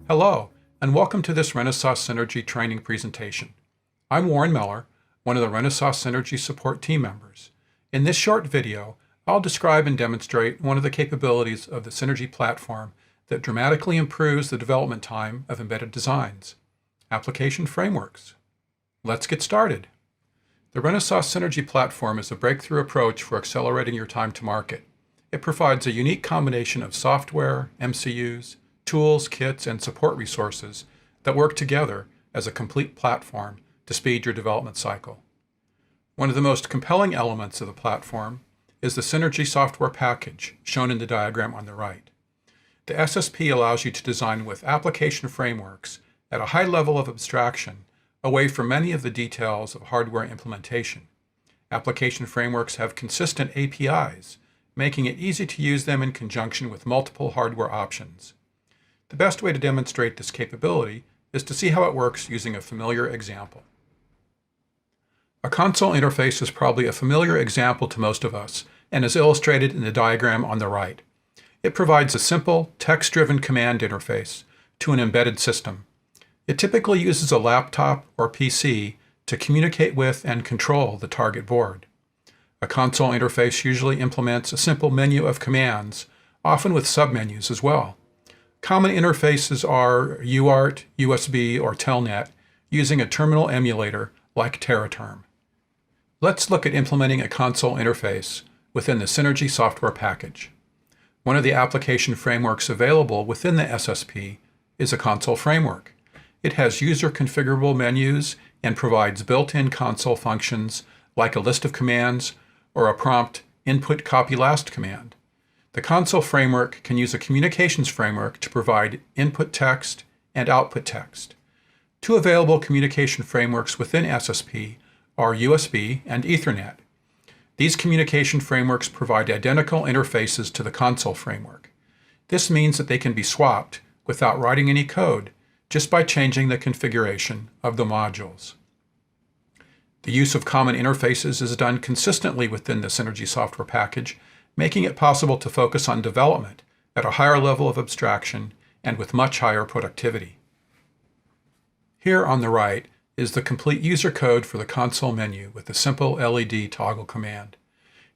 Hello, and welcome to this Renesas Synergy training presentation. I'm Warren Miller, one of the Renesas Synergy support team members. In this short video, I'll describe and demonstrate one of the capabilities of the Synergy platform that dramatically improves the development time of embedded designs: application frameworks. Let's get started. The Renesas Synergy platform is a breakthrough approach for accelerating your time to market. It provides a unique combination of software, MCUs, tools, kits, and support resources that work together as a complete platform to speed your development cycle. One of the most compelling elements of the platform is the Synergy software package, shown in the diagram on the right. The SSP allows you to design with application frameworks at a high level of abstraction, away from many of the details of hardware implementation. Application frameworks have consistent APIs, making it easy to use them in conjunction with multiple hardware options. The best way to demonstrate this capability is to see how it works using a familiar example. A console interface is probably a familiar example to most of us and is illustrated in the diagram on the right. It provides a simple, text-driven command interface to an embedded system. It typically uses a laptop or PC to communicate with and control the target board. A console interface usually implements a simple menu of commands, often with submenus as well. Common interfaces are UART, USB, or telnet, using a terminal emulator like Terraterm. Let's look at implementing a console interface within the Synergy software package. One of the application frameworks available within the SSP is a console framework. It has user-configurable menus and provides built-in console functions like a list of commands or a prompt input copy last command. The console framework can use a communications framework to provide input text and output text. Two available communication frameworks within SSP are USB and Ethernet. These communication frameworks provide identical interfaces to the console framework. This means that they can be swapped without writing any code, just by changing the configuration of the modules. The use of common interfaces is done consistently within the Synergy software package, making it possible to focus on development at a higher level of abstraction and with much higher productivity. Here on the right is the complete user code for the console menu with the simple LED toggle command.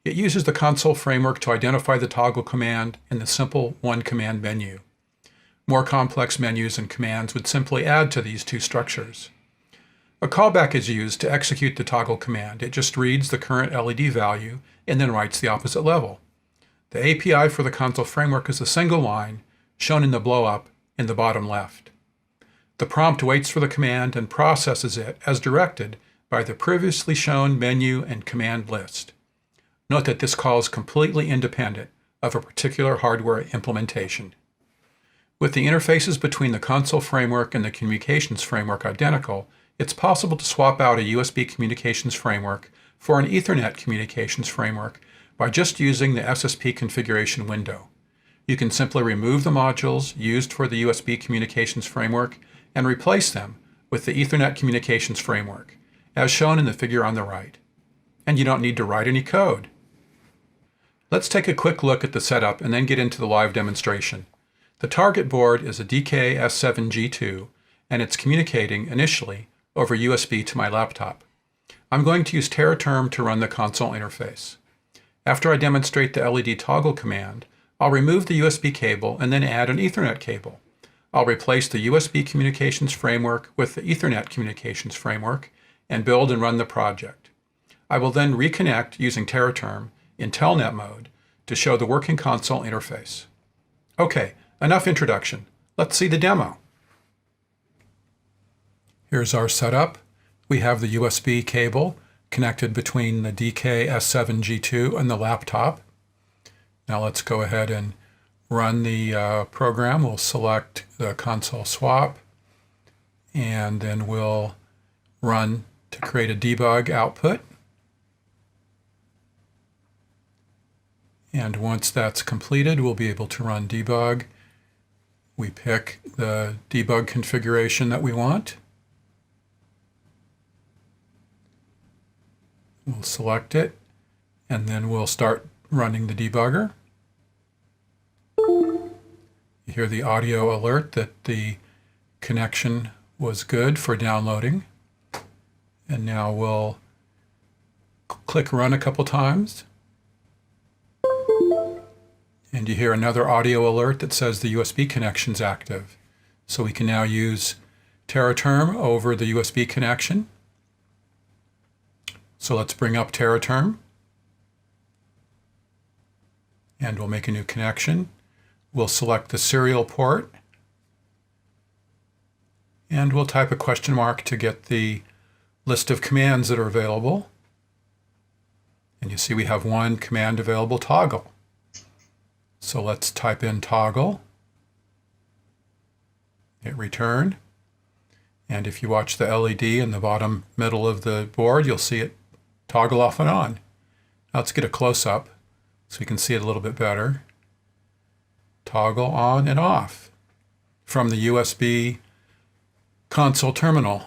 It uses the console framework to identify the toggle command in the simple one-command menu. More complex menus and commands would simply add to these two structures. A callback is used to execute the toggle command. It just reads the current LED value and then writes the opposite level. The API for the console framework is a single line, shown in the blow-up in the bottom left. The prompt waits for the command and processes it as directed by the previously shown menu and command list. Note that this call is completely independent of a particular hardware implementation. With the interfaces between the console framework and the communications framework identical, it's possible to swap out a USB communications framework for an Ethernet communications framework by just using the SSP configuration window. You can simply remove the modules used for the USB communications framework and replace them with the Ethernet communications framework, as shown in the figure on the right. And you don't need to write any code. Let's take a quick look at the setup and then get into the live demonstration. The target board is a DK-S7G2, and it's communicating initially over USB to my laptop. I'm going to use Terraterm to run the console interface. After I demonstrate the LED toggle command, I'll remove the USB cable and then add an Ethernet cable. I'll replace the USB communications framework with the Ethernet communications framework and build and run the project. I will then reconnect using Terraterm in telnet mode to show the working console interface. Okay, enough introduction. Let's see the demo. Here's our setup. We have the USB cable connected between the DK-S7G2 and the laptop. Now let's go ahead and run the program. We'll select the console swap, and then we'll run to create a debug output. And once that's completed, we'll be able to run debug. We pick the debug configuration that we want. We'll select it, and then we'll start running the debugger. You hear the audio alert that the connection was good for downloading. And now we'll click run a couple times. And you hear another audio alert that says the USB connection's active. So we can now use TerraTerm over the USB connection. So let's bring up TerraTerm. And we'll make a new connection. We'll select the serial port. And we'll type a question mark to get the list of commands that are available. And you see we have one command available, toggle. So let's type in toggle. Hit return. And if you watch the LED in the bottom middle of the board, you'll see it toggle off and on. Now let's get a close-up so we can see it a little bit better. Toggle on and off from the USB console terminal.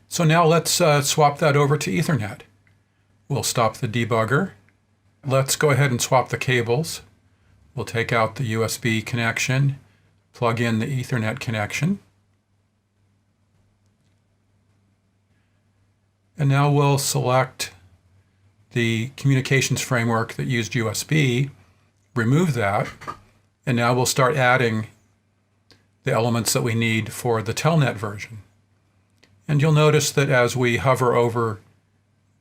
So now let's swap that over to Ethernet. We'll stop the debugger. Let's go ahead and swap the cables. We'll take out the USB connection, plug in the Ethernet connection. And now we'll select the communications framework that used USB, remove that, and now we'll start adding the elements that we need for the telnet version. And you'll notice that as we hover over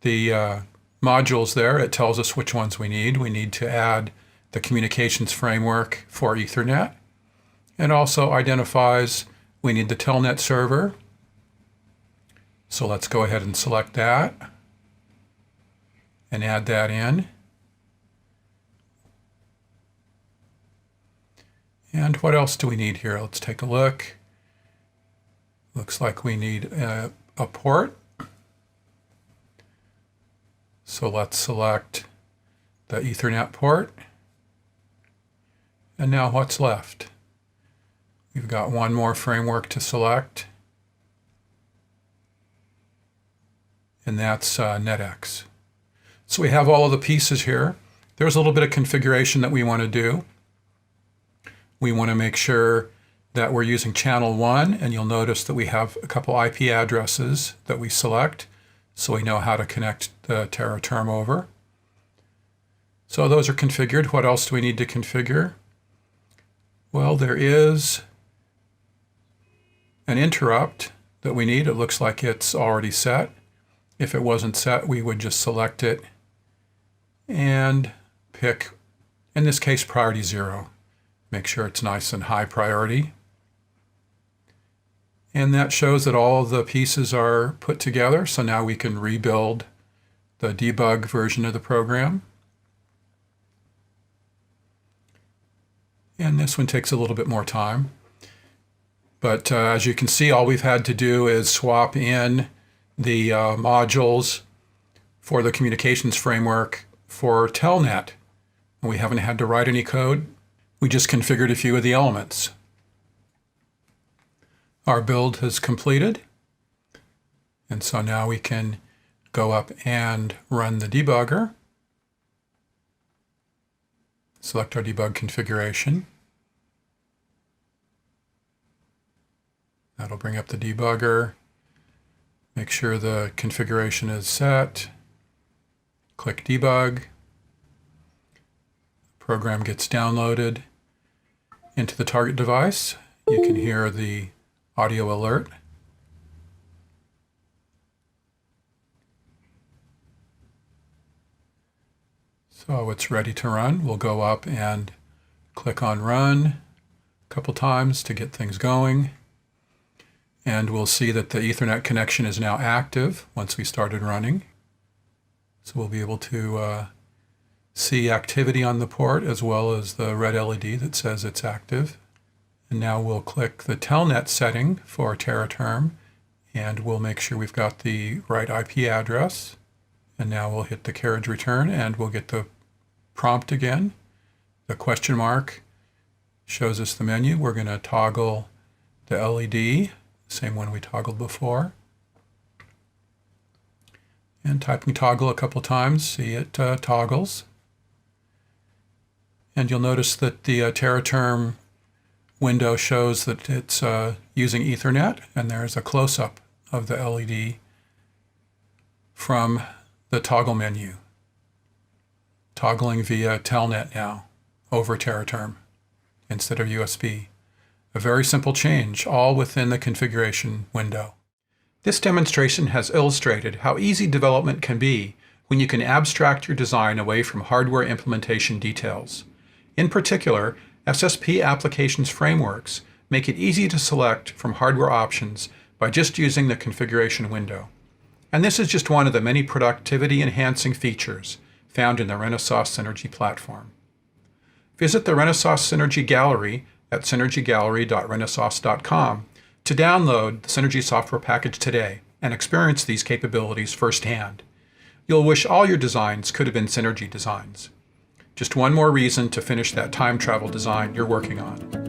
the modules there, it tells us which ones we need. We need to add the communications framework for Ethernet, and also identifies we need the telnet server. So let's go ahead and select that and add that in. And what else do we need here? Let's take a look. Looks like we need a port. So let's select the Ethernet port. And now what's left? We've got one more framework to select. And that's NetX. So we have all of the pieces here. There's a little bit of configuration that we want to do. We want to make sure that we're using channel 1, and you'll notice that we have a couple IP addresses that we select, so we know how to connect the TerraTerm over. So those are configured. What else do we need to configure? Well, there is an interrupt that we need. It looks like it's already set. If it wasn't set, we would just select it and pick, in this case, priority 0. Make sure it's nice and high priority. And that shows that all of the pieces are put together. So now we can rebuild the debug version of the program. And this one takes a little bit more time. But as you can see, all we've had to do is swap in the modules for the communications framework for telnet. We haven't had to write any code. We just configured a few of the elements. Our build has completed. And so now we can go up and run the debugger. Select our debug configuration. That'll bring up the debugger. Make sure the configuration is set. Click debug. Program gets downloaded into the target device. You can hear the audio alert. So it's ready to run. We'll go up and click on run a couple times to get things going. And we'll see that the Ethernet connection is now active once we started running. So we'll be able to see activity on the port as well as the red LED that says it's active. And now we'll click the telnet setting for TerraTerm, and we'll make sure we've got the right IP address. And now we'll hit the carriage return and we'll get the prompt again. The question mark shows us the menu. We're going to toggle the LED, same one we toggled before. And typing toggle a couple times, see it toggles. And you'll notice that the TerraTerm window shows that it's using Ethernet, and there's a close-up of the LED from the toggle menu. Toggling via telnet now, over TerraTerm, instead of USB. A very simple change, all within the configuration window. This demonstration has illustrated how easy development can be when you can abstract your design away from hardware implementation details. In particular, SSP applications frameworks make it easy to select from hardware options by just using the configuration window. And this is just one of the many productivity-enhancing features found in the Renesas Synergy Platform. Visit the Renesas Synergy Gallery at synergygallery.renesas.com to download the Synergy software package today and experience these capabilities firsthand. You'll wish all your designs could have been Synergy designs. Just one more reason to finish that time travel design you're working on.